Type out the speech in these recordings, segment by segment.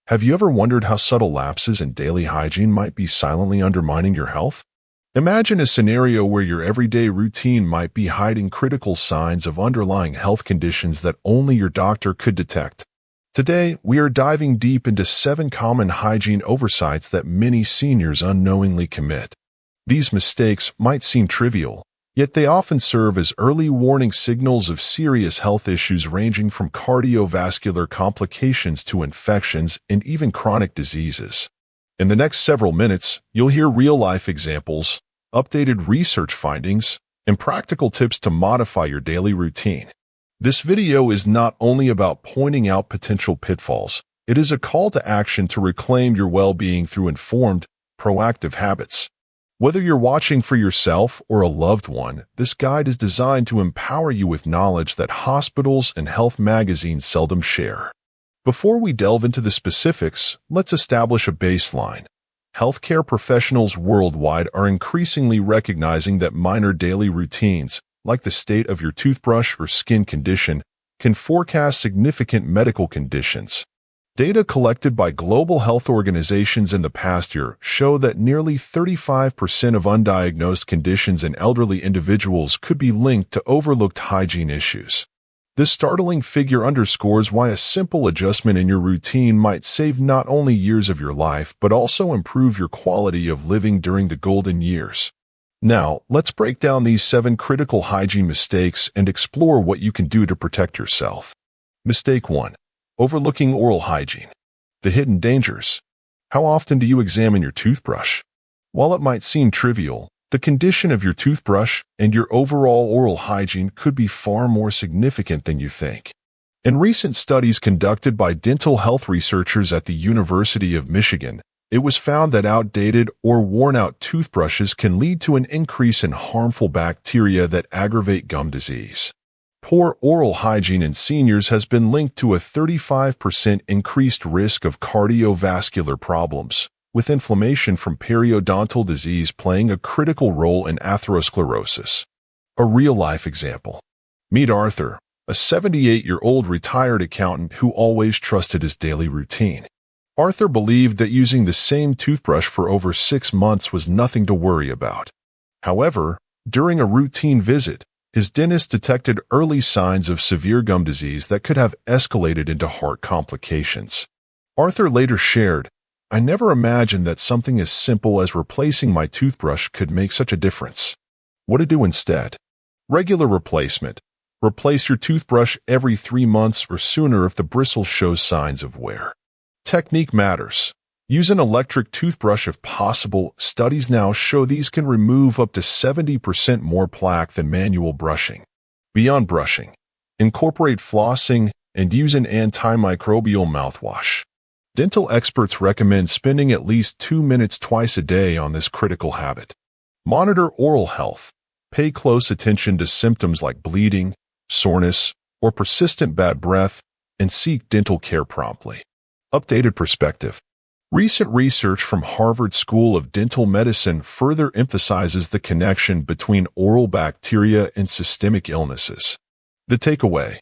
Have you ever wondered how subtle lapses in daily hygiene might be silently undermining your health? Imagine a scenario where your everyday routine might be hiding critical signs of underlying health conditions that only your doctor could detect. Today, we are diving deep into 7 common hygiene oversights that many seniors unknowingly commit. These mistakes might seem trivial, yet they often serve as early warning signals of serious health issues ranging from cardiovascular complications to infections and even chronic diseases. In the next several minutes, you'll hear real-life examples, updated research findings, and practical tips to modify your daily routine. This video is not only about pointing out potential pitfalls, it is a call to action to reclaim your well-being through informed, proactive habits. Whether you're watching for yourself or a loved one, this guide is designed to empower you with knowledge that hospitals and health magazines seldom share. Before we delve into the specifics, let's establish a baseline. Healthcare professionals worldwide are increasingly recognizing that minor daily routines, like the state of your toothbrush or skin condition, can forecast significant medical conditions. Data collected by global health organizations in the past year show that nearly 35% of undiagnosed conditions in elderly individuals could be linked to overlooked hygiene issues. This startling figure underscores why a simple adjustment in your routine might save not only years of your life but also improve your quality of living during the golden years. Now, let's break down these 7 critical hygiene mistakes and explore what you can do to protect yourself. Mistake 1. Overlooking oral hygiene. The hidden dangers. How often do you examine your toothbrush? While it might seem trivial, the condition of your toothbrush and your overall oral hygiene could be far more significant than you think. In recent studies conducted by dental health researchers at the University of Michigan, it was found that outdated or worn-out toothbrushes can lead to an increase in harmful bacteria that aggravate gum disease. Poor oral hygiene in seniors has been linked to a 35% increased risk of cardiovascular problems, with inflammation from periodontal disease playing a critical role in atherosclerosis. A real-life example. Meet Arthur, a 78-year-old retired accountant who always trusted his daily routine. Arthur believed that using the same toothbrush for over 6 months was nothing to worry about. However, during a routine visit, his dentist detected early signs of severe gum disease that could have escalated into heart complications. Arthur later shared, "I never imagined that something as simple as replacing my toothbrush could make such a difference." What to do instead? Regular replacement. Replace your toothbrush every 3 months or sooner if the bristles show signs of wear. Technique matters. Use an electric toothbrush if possible. Studies now show these can remove up to 70% more plaque than manual brushing. Beyond brushing, incorporate flossing and use an antimicrobial mouthwash. Dental experts recommend spending at least 2 minutes twice a day on this critical habit. Monitor oral health. Pay close attention to symptoms like bleeding, soreness, or persistent bad breath, and seek dental care promptly. Updated perspective. Recent research from Harvard School of Dental Medicine further emphasizes the connection between oral bacteria and systemic illnesses. The takeaway: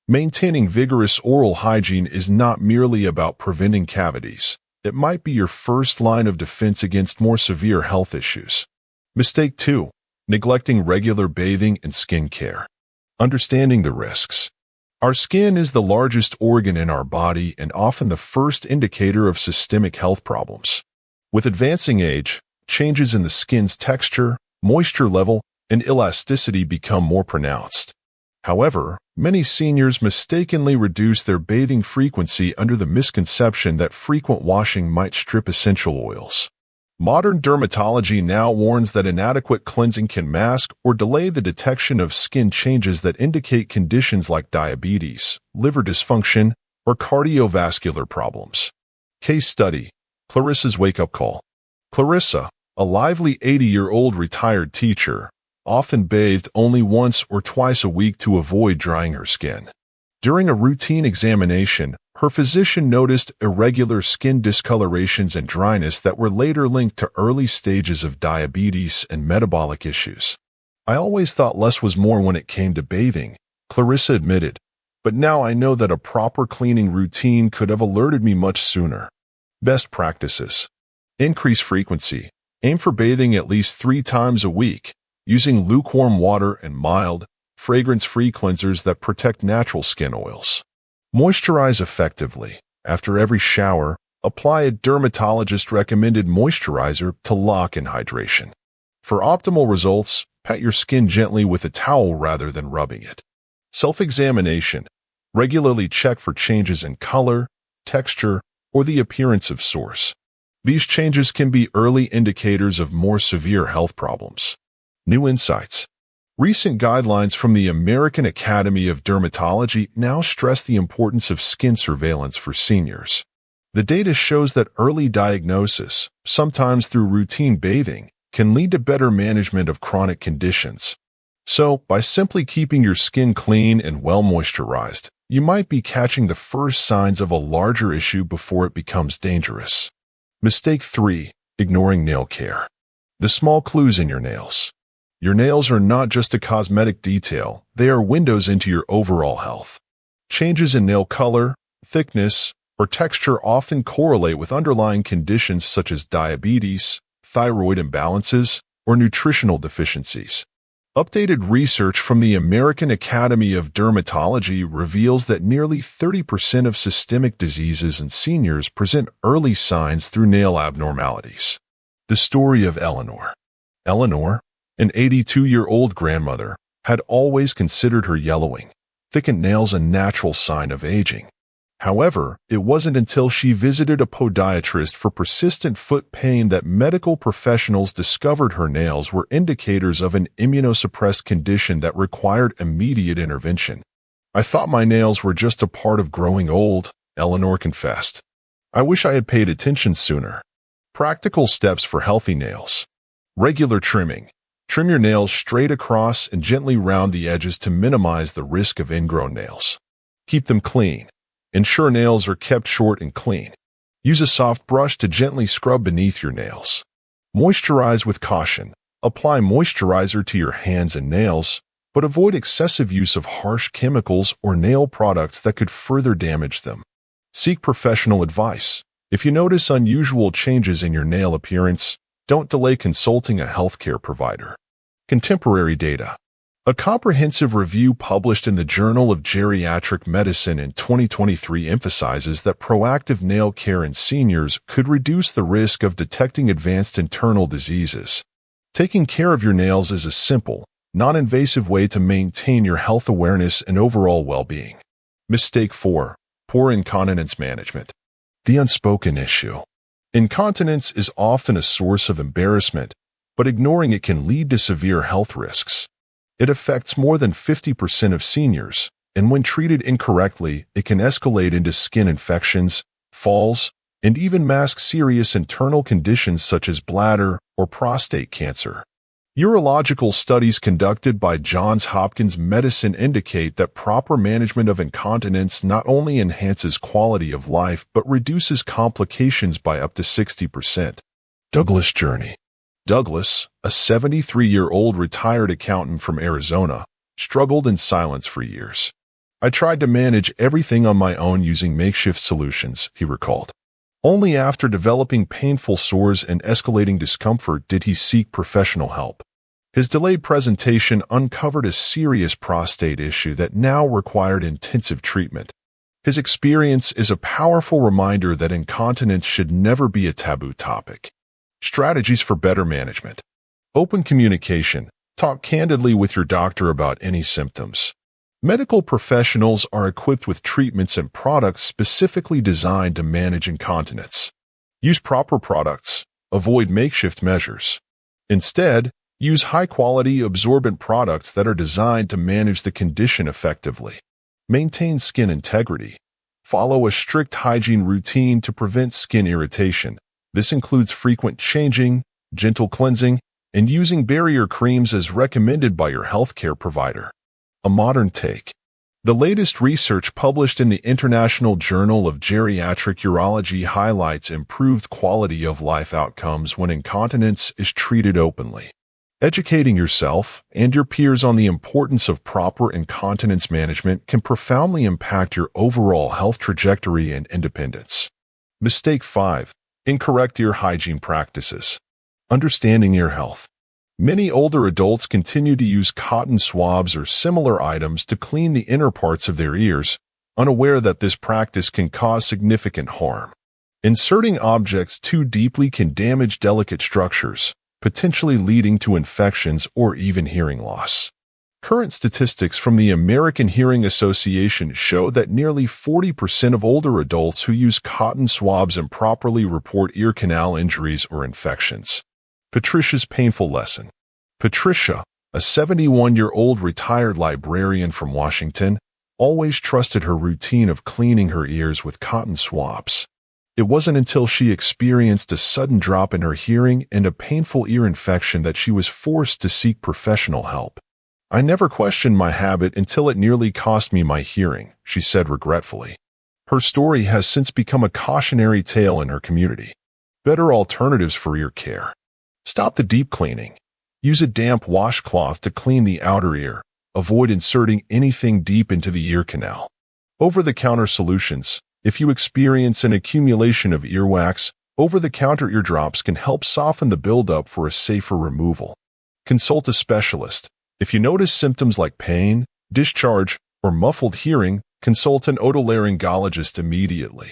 maintaining vigorous oral hygiene is not merely about preventing cavities. It might be your first line of defense against more severe health issues. Mistake 2. Neglecting regular bathing and skin care. Understanding the risks. Our skin is the largest organ in our body and often the first indicator of systemic health problems. With advancing age, changes in the skin's texture, moisture level, and elasticity become more pronounced. However, many seniors mistakenly reduce their bathing frequency under the misconception that frequent washing might strip essential oils. Modern dermatology now warns that inadequate cleansing can mask or delay the detection of skin changes that indicate conditions like diabetes, liver dysfunction, or cardiovascular problems. Case study: Clarissa's wake-up call. Clarissa, a lively 80-year-old retired teacher, often bathed only once or twice a week to avoid drying her skin. During a routine examination, her physician noticed irregular skin discolorations and dryness that were later linked to early stages of diabetes and metabolic issues. "I always thought less was more when it came to bathing," Clarissa admitted, "but now I know that a proper cleaning routine could have alerted me much sooner." Best practices. Increase frequency. Aim for bathing at least 3 times a week, using lukewarm water and mild, fragrance-free cleansers that protect natural skin oils. Moisturize effectively. After every shower, apply a dermatologist-recommended moisturizer to lock in hydration. For optimal results, pat your skin gently with a towel rather than rubbing it. Self-examination. Regularly check for changes in color, texture, or the appearance of sores. These changes can be early indicators of more severe health problems. New insights. Recent guidelines from the American Academy of Dermatology now stress the importance of skin surveillance for seniors. The data shows that early diagnosis, sometimes through routine bathing, can lead to better management of chronic conditions. So, by simply keeping your skin clean and well moisturized, you might be catching the first signs of a larger issue before it becomes dangerous. Mistake 3. Ignoring nail care. The small clues in your nails. Your nails are not just a cosmetic detail, they are windows into your overall health. Changes in nail color, thickness, or texture often correlate with underlying conditions such as diabetes, thyroid imbalances, or nutritional deficiencies. Updated research from the American Academy of Dermatology reveals that nearly 30% of systemic diseases in seniors present early signs through nail abnormalities. The story of Eleanor. Eleanor, an 82-year-old grandmother, had always considered her yellowing, thickened nails a natural sign of aging. However, it wasn't until she visited a podiatrist for persistent foot pain that medical professionals discovered her nails were indicators of an immunosuppressed condition that required immediate intervention. "I thought my nails were just a part of growing old," Eleanor confessed. "I wish I had paid attention sooner." Practical steps for healthy nails. Regular trimming. Trim your nails straight across and gently round the edges to minimize the risk of ingrown nails. Keep them clean. Ensure nails are kept short and clean. Use a soft brush to gently scrub beneath your nails. Moisturize with caution. Apply moisturizer to your hands and nails, but avoid excessive use of harsh chemicals or nail products that could further damage them. Seek professional advice. If you notice unusual changes in your nail appearance, don't delay consulting a healthcare provider. Contemporary data. A comprehensive review published in the Journal of Geriatric Medicine in 2023 emphasizes that proactive nail care in seniors could reduce the risk of detecting advanced internal diseases. Taking care of your nails is a simple, non-invasive way to maintain your health awareness and overall well-being. Mistake 4. Poor incontinence management. The unspoken issue. Incontinence is often a source of embarrassment, but ignoring it can lead to severe health risks. It affects more than 50% of seniors, and when treated incorrectly, it can escalate into skin infections, falls, and even mask serious internal conditions such as bladder or prostate cancer. Urological studies conducted by Johns Hopkins Medicine indicate that proper management of incontinence not only enhances quality of life but reduces complications by up to 60%. Douglas journey. Douglas, a 73-year-old retired accountant from Arizona, struggled in silence for years. "I tried to manage everything on my own using makeshift solutions," he recalled. Only after developing painful sores and escalating discomfort did he seek professional help. His delayed presentation uncovered a serious prostate issue that now required intensive treatment. His experience is a powerful reminder that incontinence should never be a taboo topic. Strategies for better management. Open communication. Talk candidly with your doctor about any symptoms. Medical professionals are equipped with treatments and products specifically designed to manage incontinence. Use proper products. Avoid makeshift measures. Instead, use high-quality absorbent products that are designed to manage the condition effectively. Maintain skin integrity. Follow a strict hygiene routine to prevent skin irritation. This includes frequent changing, gentle cleansing, and using barrier creams as recommended by your healthcare provider. A modern take. The latest research published in the International Journal of Geriatric Urology highlights improved quality of life outcomes when incontinence is treated openly. Educating yourself and your peers on the importance of proper incontinence management can profoundly impact your overall health trajectory and independence. Mistake 5. Incorrect ear hygiene practices. Understanding ear health. Many older adults continue to use cotton swabs or similar items to clean the inner parts of their ears, unaware that this practice can cause significant harm. Inserting objects too deeply can damage delicate structures, potentially leading to infections or even hearing loss. Current statistics from the American Hearing Association show that nearly 40% of older adults who use cotton swabs improperly report ear canal injuries or infections. Patricia's painful lesson. Patricia, a 71-year-old retired librarian from Washington, always trusted her routine of cleaning her ears with cotton swabs. It wasn't until she experienced a sudden drop in her hearing and a painful ear infection that she was forced to seek professional help. "I never questioned my habit until it nearly cost me my hearing," she said regretfully. Her story has since become a cautionary tale in her community. Better alternatives for ear care. Stop the deep cleaning. Use a damp washcloth to clean the outer ear. Avoid inserting anything deep into the ear canal. Over-the-counter solutions. If you experience an accumulation of earwax, over-the-counter eardrops can help soften the buildup for a safer removal. Consult a specialist. If you notice symptoms like pain, discharge, or muffled hearing, consult an otolaryngologist immediately.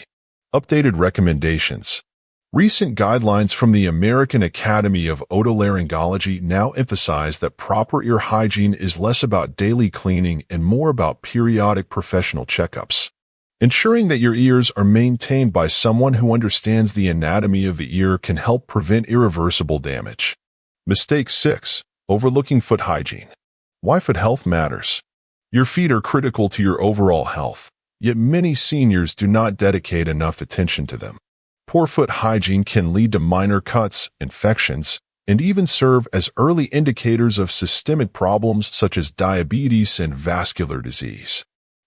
Updated recommendations. Recent guidelines from the American Academy of Otolaryngology now emphasize that proper ear hygiene is less about daily cleaning and more about periodic professional checkups. Ensuring that your ears are maintained by someone who understands the anatomy of the ear can help prevent irreversible damage. Mistake 6. Overlooking foot hygiene. Why foot health matters. Your feet are critical to your overall health, yet many seniors do not dedicate enough attention to them. Poor foot hygiene can lead to minor cuts, infections, and even serve as early indicators of systemic problems such as diabetes and vascular disease.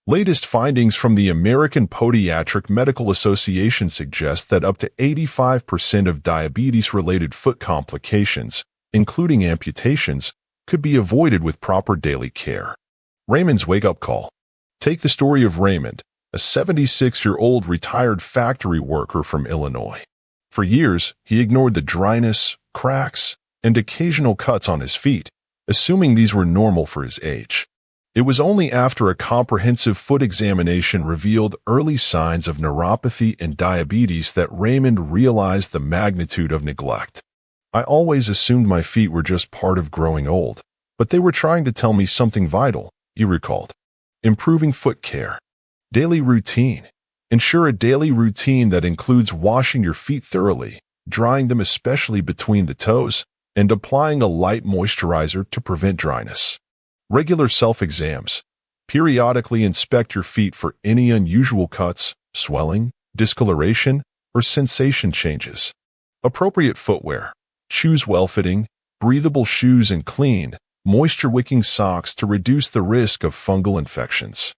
Latest findings from the American Podiatric Medical Association suggest that up to 85% of diabetes-related foot complications, including amputations, could be avoided with proper daily care. Raymond's wake-up call. Take the story of Raymond, a 76-year-old retired factory worker from Illinois. For years, he ignored the dryness, cracks, and occasional cuts on his feet, assuming these were normal for his age. It was only after a comprehensive foot examination revealed early signs of neuropathy and diabetes that Raymond realized the magnitude of neglect. "I always assumed my feet were just part of growing old, but they were trying to tell me something vital," he recalled. Improving foot care. Daily routine. Ensure a daily routine that includes washing your feet thoroughly, drying them especially between the toes, and applying a light moisturizer to prevent dryness. Regular self-exams. Periodically inspect your feet for any unusual cuts, swelling, discoloration, or sensation changes. Appropriate footwear. Choose well-fitting, breathable shoes and clean, moisture-wicking socks to reduce the risk of fungal infections.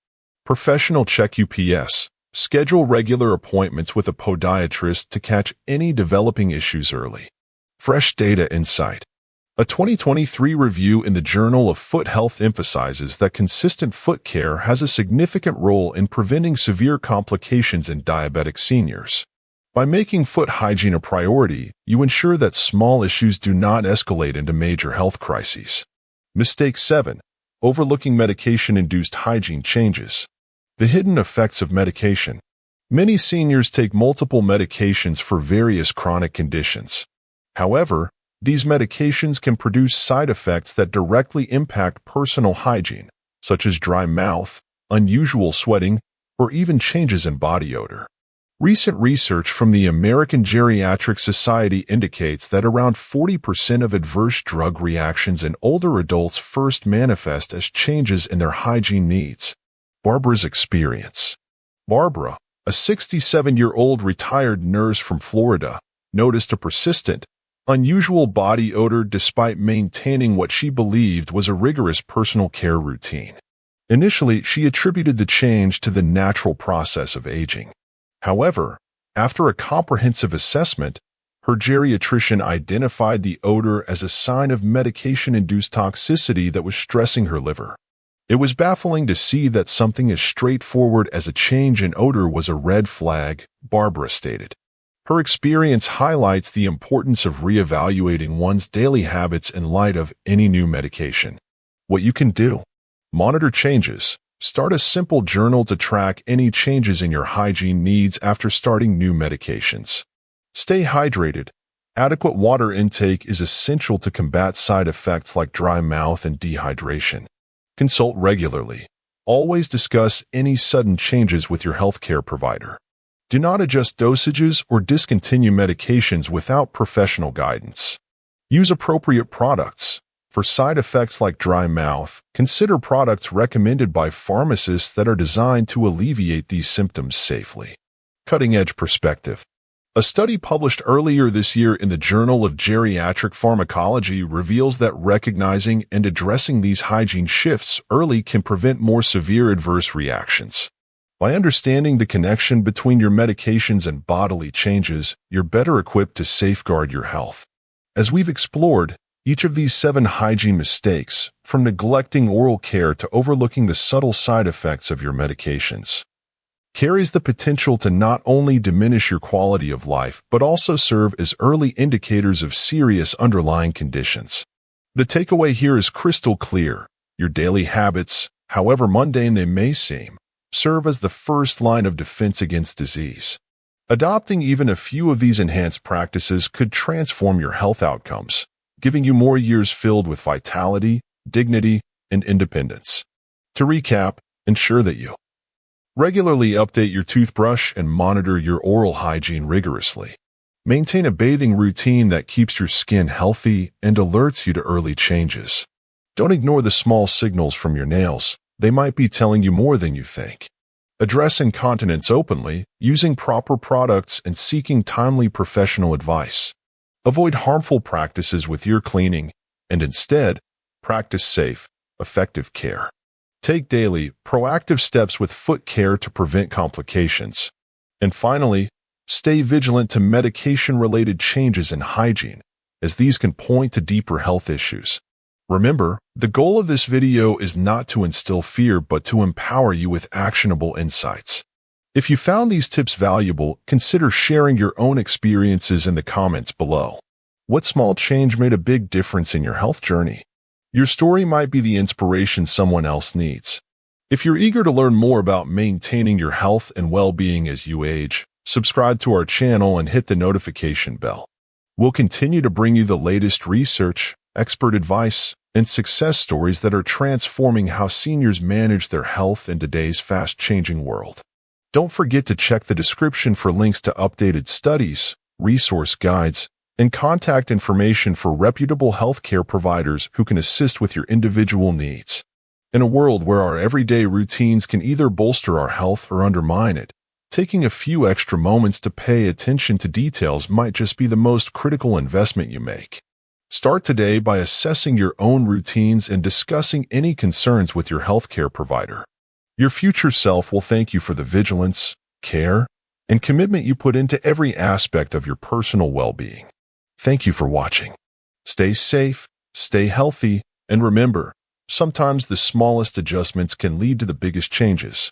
Professional check-ups. Schedule regular appointments with a podiatrist to catch any developing issues early. Fresh data insight. A 2023 review in the Journal of Foot Health emphasizes that consistent foot care has a significant role in preventing severe complications in diabetic seniors. By making foot hygiene a priority, you ensure that small issues do not escalate into major health crises. Mistake 7. Overlooking medication-induced hygiene changes. The hidden effects of medication. Many seniors take multiple medications for various chronic conditions. However, these medications can produce side effects that directly impact personal hygiene, such as dry mouth, unusual sweating, or even changes in body odor. Recent research from the American Geriatric Society indicates that around 40% of adverse drug reactions in older adults first manifest as changes in their hygiene needs. Barbara's experience. Barbara, a 67-year-old retired nurse from Florida, noticed a persistent, unusual body odor despite maintaining what she believed was a rigorous personal care routine. Initially, she attributed the change to the natural process of aging. However, after a comprehensive assessment, her geriatrician identified the odor as a sign of medication-induced toxicity that was stressing her liver. It was baffling to see that something as straightforward as a change in odor was a red flag, Barbara stated. Her experience highlights the importance of reevaluating one's daily habits in light of any new medication. What you can do: monitor changes. Start a simple journal to track any changes in your hygiene needs after starting new medications. Stay hydrated. Adequate water intake is essential to combat side effects like dry mouth and dehydration. Consult regularly. Always discuss any sudden changes with your healthcare provider. Do not adjust dosages or discontinue medications without professional guidance. Use appropriate products. For side effects like dry mouth, consider products recommended by pharmacists that are designed to alleviate these symptoms safely. Cutting-edge perspective. A study published earlier this year in the Journal of Geriatric Pharmacology reveals that recognizing and addressing these hygiene shifts early can prevent more severe adverse reactions. By understanding the connection between your medications and bodily changes, you're better equipped to safeguard your health. As we've explored, each of these 7 hygiene mistakes, from neglecting oral care to overlooking the subtle side effects of your medications, carries the potential to not only diminish your quality of life but also serve as early indicators of serious underlying conditions. The takeaway here is crystal clear. Your daily habits, however mundane they may seem, serve as the first line of defense against disease. Adopting even a few of these enhanced practices could transform your health outcomes, giving you more years filled with vitality, dignity, and independence. To recap, ensure that you regularly update your toothbrush and monitor your oral hygiene rigorously. Maintain a bathing routine that keeps your skin healthy and alerts you to early changes. Don't ignore the small signals from your nails. They might be telling you more than you think. Address incontinence openly, using proper products and seeking timely professional advice. Avoid harmful practices with ear cleaning, and instead, practice safe, effective care. Take daily, proactive steps with foot care to prevent complications. And finally, stay vigilant to medication-related changes in hygiene, as these can point to deeper health issues. Remember, the goal of this video is not to instill fear but to empower you with actionable insights. If you found these tips valuable, consider sharing your own experiences in the comments below. What small change made a big difference in your health journey? Your story might be the inspiration someone else needs. If you're eager to learn more about maintaining your health and well-being as you age, subscribe to our channel and hit the notification bell. We'll continue to bring you the latest research, expert advice, and success stories that are transforming how seniors manage their health in today's fast-changing world. Don't forget to check the description for links to updated studies, resource guides, and contact information for reputable healthcare providers who can assist with your individual needs. In a world where our everyday routines can either bolster our health or undermine it, taking a few extra moments to pay attention to details might just be the most critical investment you make. Start today by assessing your own routines and discussing any concerns with your healthcare provider. Your future self will thank you for the vigilance, care, and commitment you put into every aspect of your personal well-being. Thank you for watching. Stay safe, stay healthy, and remember, sometimes the smallest adjustments can lead to the biggest changes.